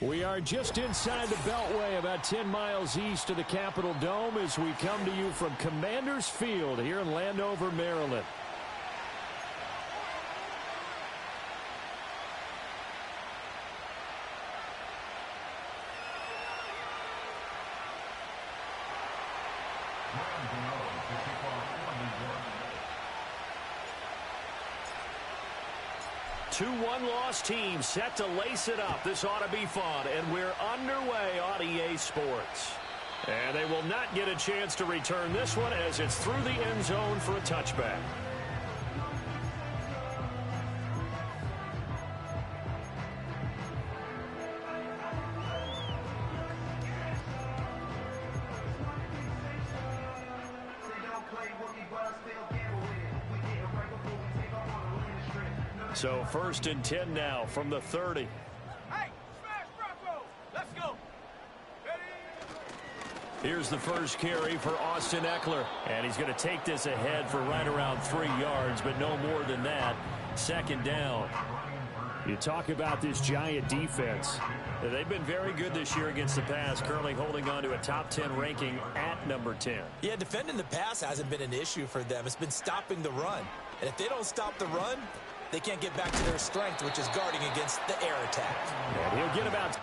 We are just inside the Beltway, about 10 miles east of the Capitol Dome, as we come to you from Commanders Field here in Landover, Maryland. Two one-loss teams set to lace it up. This ought to be fun, and we're underway on EA Sports. And they will not get a chance to return this one as it's through the end zone for a touchback. So 1st and 10 now from the 30. Hey, smash Bronco. Let's go. Ready? Here's the first carry for Austin Ekeler. And he's going to take this ahead for right around 3 yards, but no more than that. 2nd down. You talk about this Giant defense. They've been very good this year against the pass, currently holding on to a top 10 ranking at number 10. Yeah, defending the pass hasn't been an issue for them. It's been stopping the run. And if they don't stop the run, they can't get back to their strength, which is guarding against the air attack. And he'll get about...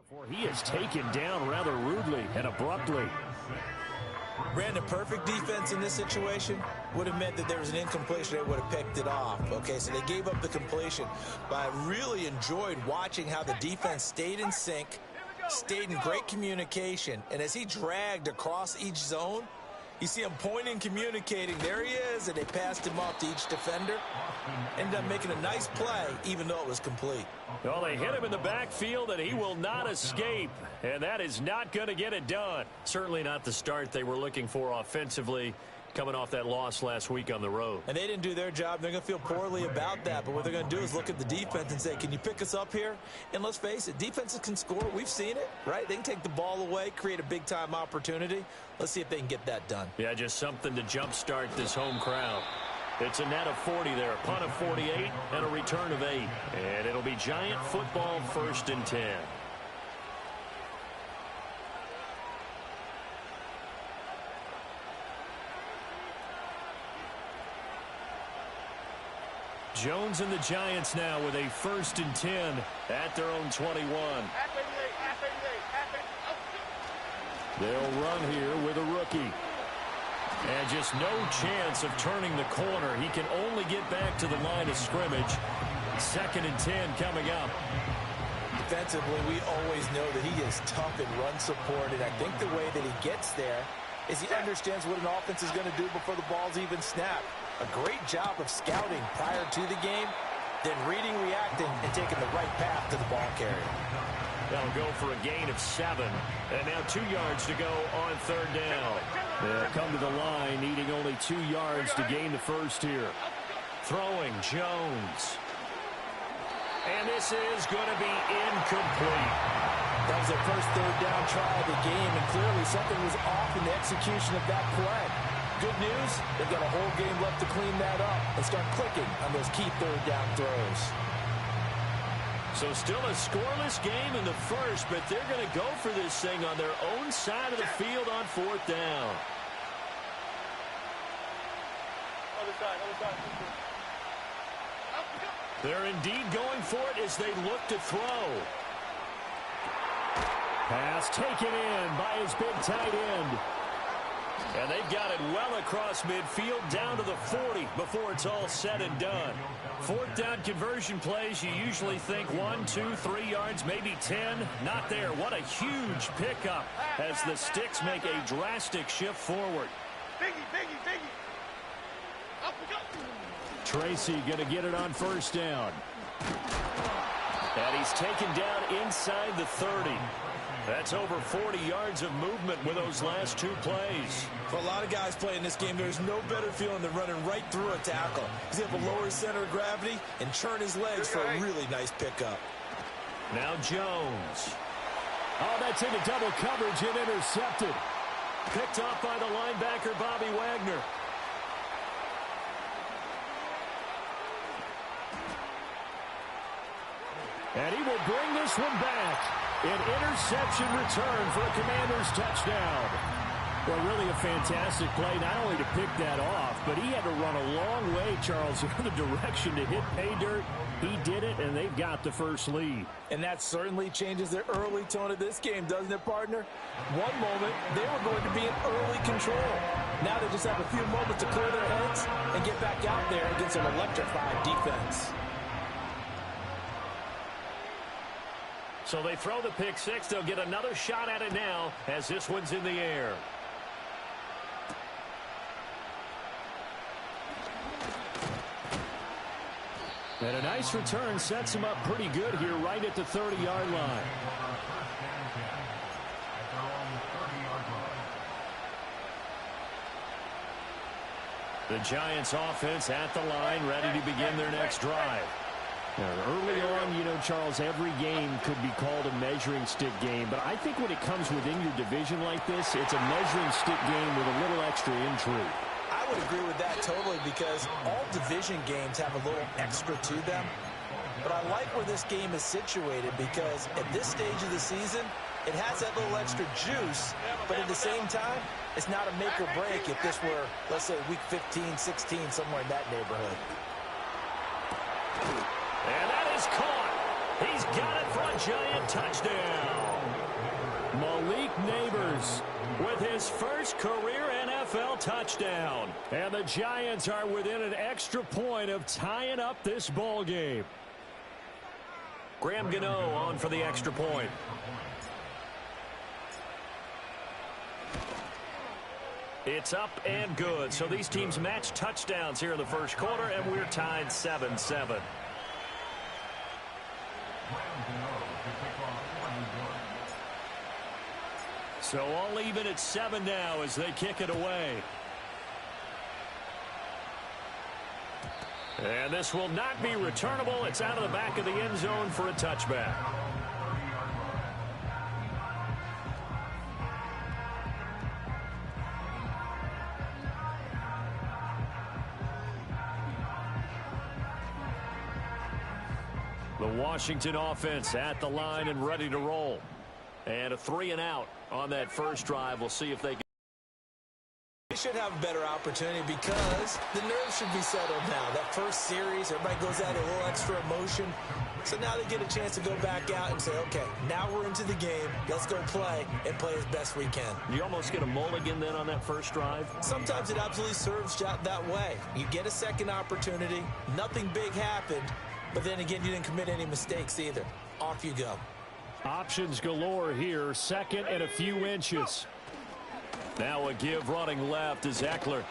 before he is taken down rather rudely and abruptly. Brandon, perfect defense in this situation would have meant that there was an incompletion. They would have picked it off. Okay, so they gave up the completion. But I really enjoyed watching how the defense stayed in sync, stayed in great communication. And as he dragged across each zone, you see him pointing, communicating. There he is, and they passed him off to each defender. Ended up making a nice play, even though it was complete. Well, they hit him in the backfield, and he will not escape. And that is not going to get it done. Certainly not the start they were looking for offensively, coming off that loss last week on the road. And they didn't do their job. They're going to feel poorly about that. But what they're going to do is look at the defense and say, can you pick us up here? And let's face it, defenses can score. We've seen it, right? They can take the ball away, create a big-time opportunity. Let's see if they can get that done. Yeah, just something to jumpstart this home crowd. It's a net of 40 there, a punt of 48, and a return of 8. And it'll be Giant football 1st and 10. Jones and the Giants now with a 1st and 10 at their own 21. They'll run here with a rookie. And just no chance of turning the corner. He can only get back to the line of scrimmage. 2nd and 10 coming up. Defensively, we always know that he is tough in run support, and I think the way that he gets there is he understands what an offense is going to do before the ball's even snapped. A great job of scouting prior to the game, then reading, reacting, and taking the right path to the ball carrier. They'll go for a gain of 7. And now 2 yards to go on 3rd down. They'll come to the line, needing only 2 yards to gain the first here. Throwing Jones. And this is going to be incomplete. That was their first 3rd down try of the game, and clearly something was off in the execution of that play. Good news, they've got a whole game left to clean that up and start clicking on those key 3rd down throws. So still a scoreless game in the first, but they're going to go for this thing on their own side of the field on 4th down. Other side. They're indeed going for it as they look to throw. Pass taken in by his big tight end. And they've got it well across midfield down to the 40 before it's all said and done. 4th down conversion plays, you usually think 1, 2, 3 yards, maybe 10. Not there. What a huge pickup as the Sticks make a drastic shift forward. Biggie. Up we go. Tracy going to get it on 1st down. And he's taken down inside the 30. That's over 40 yards of movement with those last two plays. For a lot of guys playing this game, there's no better feeling than running right through a tackle. He's able to lower his center of gravity and churn his legs for a really nice pickup. Now Jones. Oh, that's into double coverage and intercepted. Picked off by the linebacker, Bobby Wagner. And he will bring this one back. An interception return for a Commanders touchdown. Well, really a fantastic play, not only to pick that off, but he had to run a long way, Charles, in the direction to hit pay dirt. He did it, and they've got the first lead. And that certainly changes the early tone of this game, doesn't it, partner? One moment, they were going to be in early control. Now they just have a few moments to clear their heads and get back out there against an electrified defense. So they throw the pick six. They'll get another shot at it now as this one's in the air. And a nice return sets him up pretty good here right at the 30-yard line. The Giants offense at the line, ready to begin their next drive. Now, early on, you know, Charles, every game could be called a measuring stick game. But I think when it comes within your division like this, it's a measuring stick game with a little extra intrigue. I would agree with that totally because all division games have a little extra to them. But I like where this game is situated because at this stage of the season, it has that little extra juice. But at the same time, it's not a make or break if this were, let's say, week 15, 16, somewhere in that neighborhood. And that is caught. He's got it for a Giant touchdown. Malik Neighbors with his first career NFL touchdown. And the Giants are within an extra point of tying up this ball game. Graham Gano on for the extra point. It's up and good. So these teams match touchdowns here in the first quarter, and we're tied 7-7. So all even at 7 now as they kick it away. And this will not be returnable. It's out of the back of the end zone for a touchback. The Washington offense at the line and ready to roll. And a 3-and-out on that first drive. We'll see if they can. They should have a better opportunity because the nerves should be settled now. That first series, everybody goes out a little extra emotion. So now they get a chance to go back out and say, okay, now we're into the game. Let's go play and play as best we can. You almost get a mulligan then on that first drive? Sometimes it absolutely serves that way. You get a second opportunity. Nothing big happened. But then again, you didn't commit any mistakes either. Off you go. Options galore here. Second and a few inches. Now a give running left is Eckler.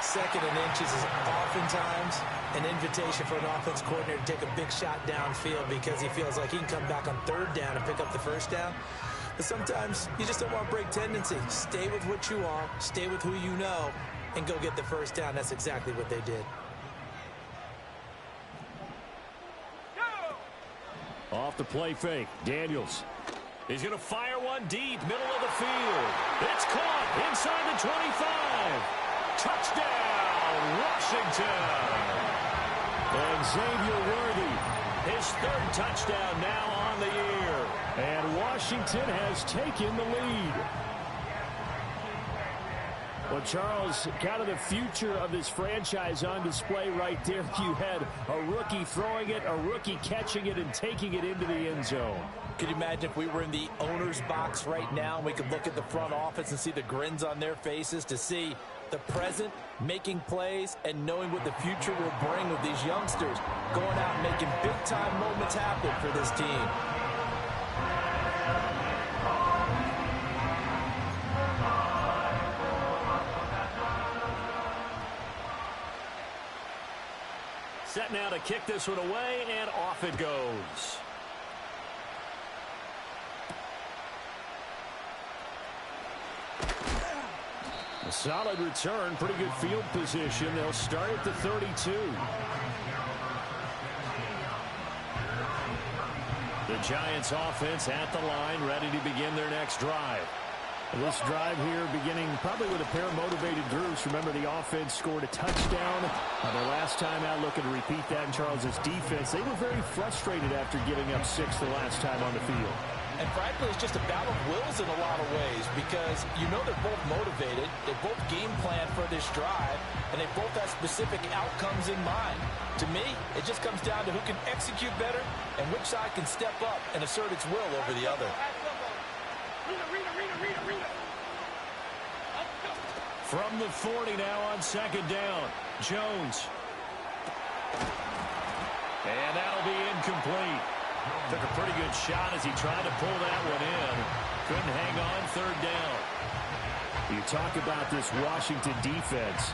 Second and inches is oftentimes an invitation for an offense coordinator to take a big shot downfield because he feels like he can come back on third down and pick up the first down. But sometimes you just don't want to break tendency. Stay with what you are, stay with who you know, and go get the first down. That's exactly what they did. Off the play fake, Daniels. He's going to fire one deep, middle of the field. It's caught inside the 25. Touchdown, Washington. And Xavier Worthy, his third touchdown now on the year. And Washington has taken the lead. Well, Charles, kind of the future of this franchise on display right there. You had a rookie throwing it, a rookie catching it, and taking it into the end zone. Could you imagine if we were in the owner's box right now and we could look at the front office and see the grins on their faces to see the present making plays and knowing what the future will bring with these youngsters going out and making big-time moments happen for this team. Set now to kick this one away, and off it goes. A solid return, pretty good field position. They'll start at the 32. The Giants offense at the line, ready to begin their next drive. This drive here beginning probably with a pair of motivated groups. Remember, the offense scored a touchdown. Their last time out, looking to repeat that in Charles's defense. They were very frustrated after giving up 6 the last time on the field. And frankly, it's just a battle of wills in a lot of ways because you know they're both motivated. They both game plan for this drive, and they both have specific outcomes in mind. To me, it just comes down to who can execute better and which side can step up and assert its will over the other. From the 40 now on second down, Jones. And that'll be incomplete. Took a pretty good shot as he tried to pull that one in. Couldn't hang on third down. You talk about this Washington defense.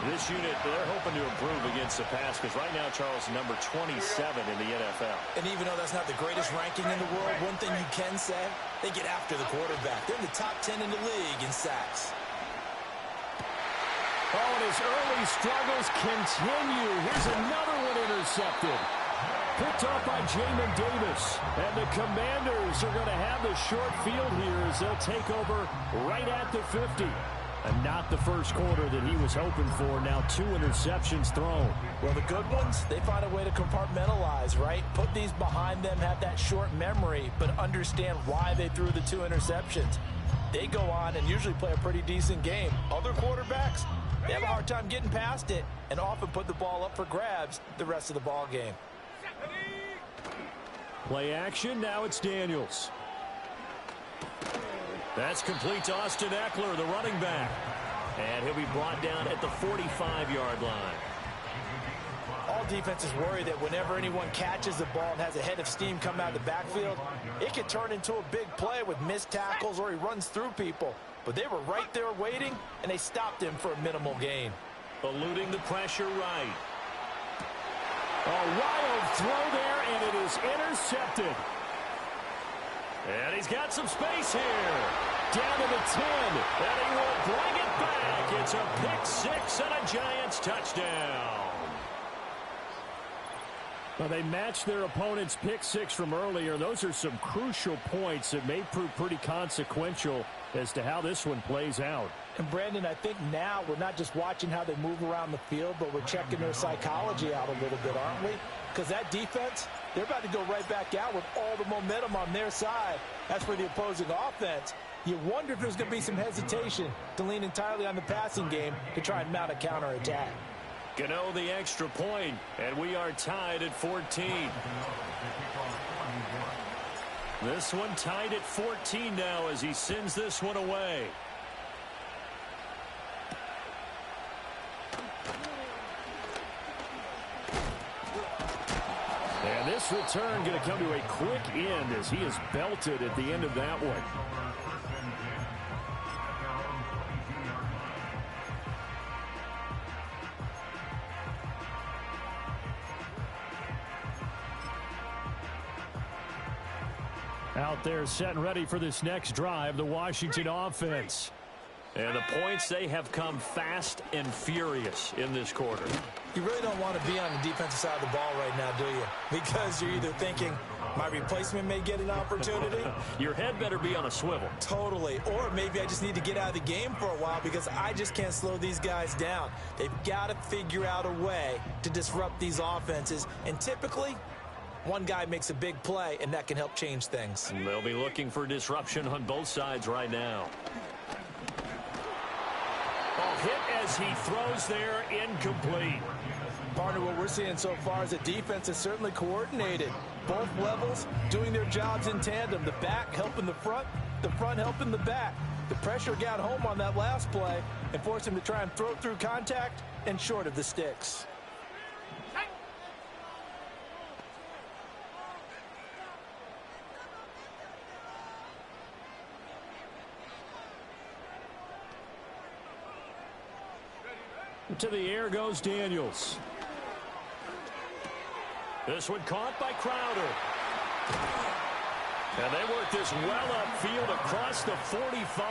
This unit, they're hoping to improve against the pass because right now, Charles, number 27 in the NFL. And even though that's not the greatest ranking in the world, one thing you can say, they get after the quarterback. They're in the top 10 in the league in sacks. Oh, and his early struggles continue. Here's another one intercepted. Picked off by Jamin Davis. And the Commanders are going to have the short field here as they'll take over right at the 50. And not the first quarter that he was hoping for. Now 2 interceptions thrown. Well, the good ones, they find a way to compartmentalize, right? Put these behind them, have that short memory, but understand why they threw the 2 interceptions. They go on and usually play a pretty decent game. Other quarterbacks, they have a hard time getting past it and often put the ball up for grabs the rest of the ball game. Play action, now it's Daniels. That's complete to Austin Eckler, the running back. And he'll be brought down at the 45-yard line. All defenses worry that whenever anyone catches the ball and has a head of steam come out of the backfield, it can turn into a big play with missed tackles or he runs through people. But they were right there waiting, and they stopped him for a minimal gain. Eluding the pressure right. A wild throw there, and it is intercepted. And he's got some space here. Down to the 10, and he will bring it back. It's a pick 6 and a Giants touchdown. Well, they matched their opponent's pick 6 from earlier. Those are some crucial points that may prove pretty consequential as to how this one plays out. And, Brandon, I think now we're not just watching how they move around the field, but we're checking their psychology out a little bit, aren't we? Because that defense, they're about to go right back out with all the momentum on their side. As for the opposing offense, you wonder if there's going to be some hesitation to lean entirely on the passing game to try and mount a counterattack. Gano the extra point, and we are tied at 14. This one tied at 14 now as he sends this one away. And this return going to come to a quick end as he is belted at the end of that one. Out there set and ready for this next drive, the Washington offense. And the points, they have come fast and furious in this quarter. You really don't want to be on the defensive side of the ball right now, do you? Because you're either thinking, my replacement may get an opportunity. Your head better be on a swivel. Totally. Or maybe I just need to get out of the game for a while because I just can't slow these guys down. They've got to figure out a way to disrupt these offenses. And typically, one guy makes a big play, and that can help change things. And they'll be looking for disruption on both sides right now. Oh, hit as he throws there, incomplete. Partner, what we're seeing so far is the defense is certainly coordinated. Both levels doing their jobs in tandem. The back helping the front helping the back. The pressure got home on that last play and forced him to try and throw through contact and short of the sticks. To the air goes Daniels. This one caught by Crowder. And they work this well upfield across the 45.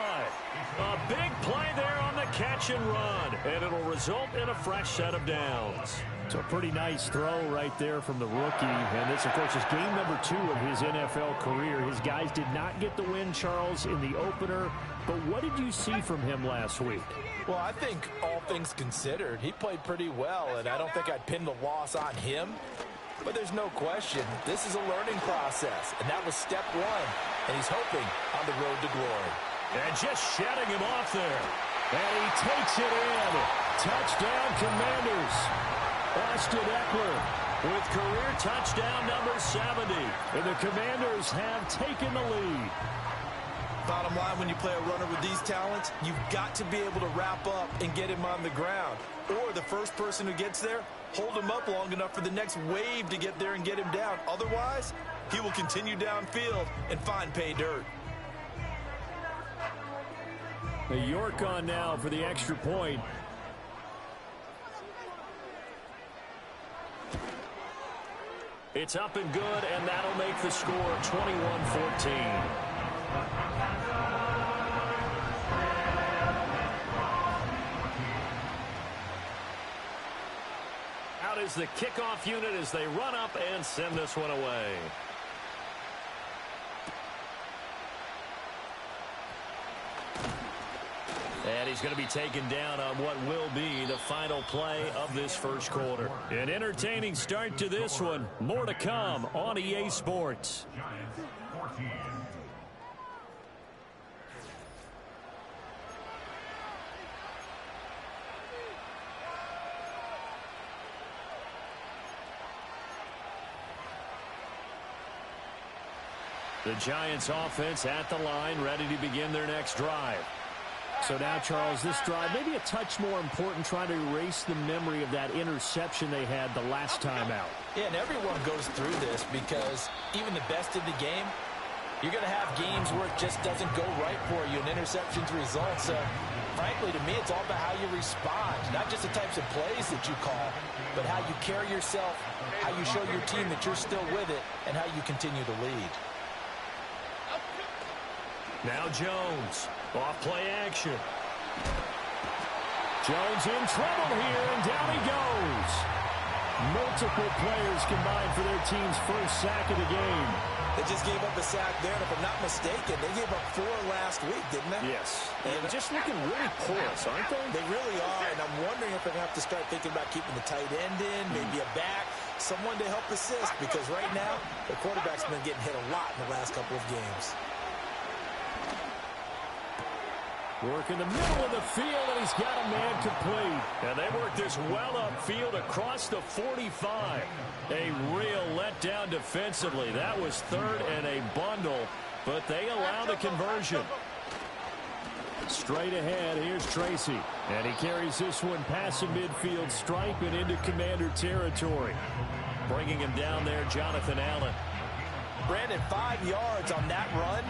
A big play there on the catch and run. And it'll result in a fresh set of downs. So a pretty nice throw right there from the rookie. And this, of course, is game number 2 of his NFL career. His guys did not get the win, Charles, in the opener. But what did you see from him last week? Well, I think all things considered, he played pretty well. And I don't think I'd pin the loss on him. But there's no question, this is a learning process, and that was step 1, and he's hoping on the road to glory. And just shutting him off there. And he takes it in. Touchdown, Commanders. Austin Eckler with career touchdown number 70. And the Commanders have taken the lead. Bottom line, when you play a runner with these talents, you've got to be able to wrap up and get him on the ground. Or the first person who gets there, hold him up long enough for the next wave to get there and get him down. Otherwise, he will continue downfield and find pay dirt. York on now for the extra point. It's up and good, and that'll make the score 21-14. Out is the kickoff unit as they run up and send this one away. And he's going to be taken down on what will be the final play of this first quarter. An entertaining start to this one. More to come on EA Sports. The Giants offense at the line, ready to begin their next drive. So now, Charles, this drive maybe a touch more important, trying to erase the memory of that interception they had the last time out. Yeah, and everyone goes through this because even the best in the game, you're going to have games where it just doesn't go right for you, and interceptions result. So, frankly, to me, it's all about how you respond, not just the types of plays that you call, but how you carry yourself, how you show your team that you're still with it, and how you continue to lead. Now Jones, off play action. Jones in trouble here, and down he goes. Multiple players combined for their team's first sack of the game. They just gave up a sack there, and if I'm not mistaken, they gave up 4 last week, didn't they? Yes. And just looking really porous, aren't they? They really are, and I'm wondering if they're going to have to start thinking about keeping the tight end in, maybe a back, someone to help assist, because right now, the quarterback's been getting hit a lot in the last couple of games. Work in the middle of the field, and he's got a man complete. And they work this well upfield across the 45. A real letdown defensively. That was 3rd and a bundle, but they allow the conversion. Straight ahead, here's Tracy. And he carries this one past the midfield stripe and into Commander territory. Bringing him down there, Jonathan Allen. Brandon, 5 yards on that run.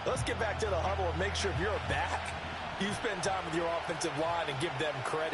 Let's get back to the huddle and make sure if you're a back, you spend time with your offensive line and give them credit.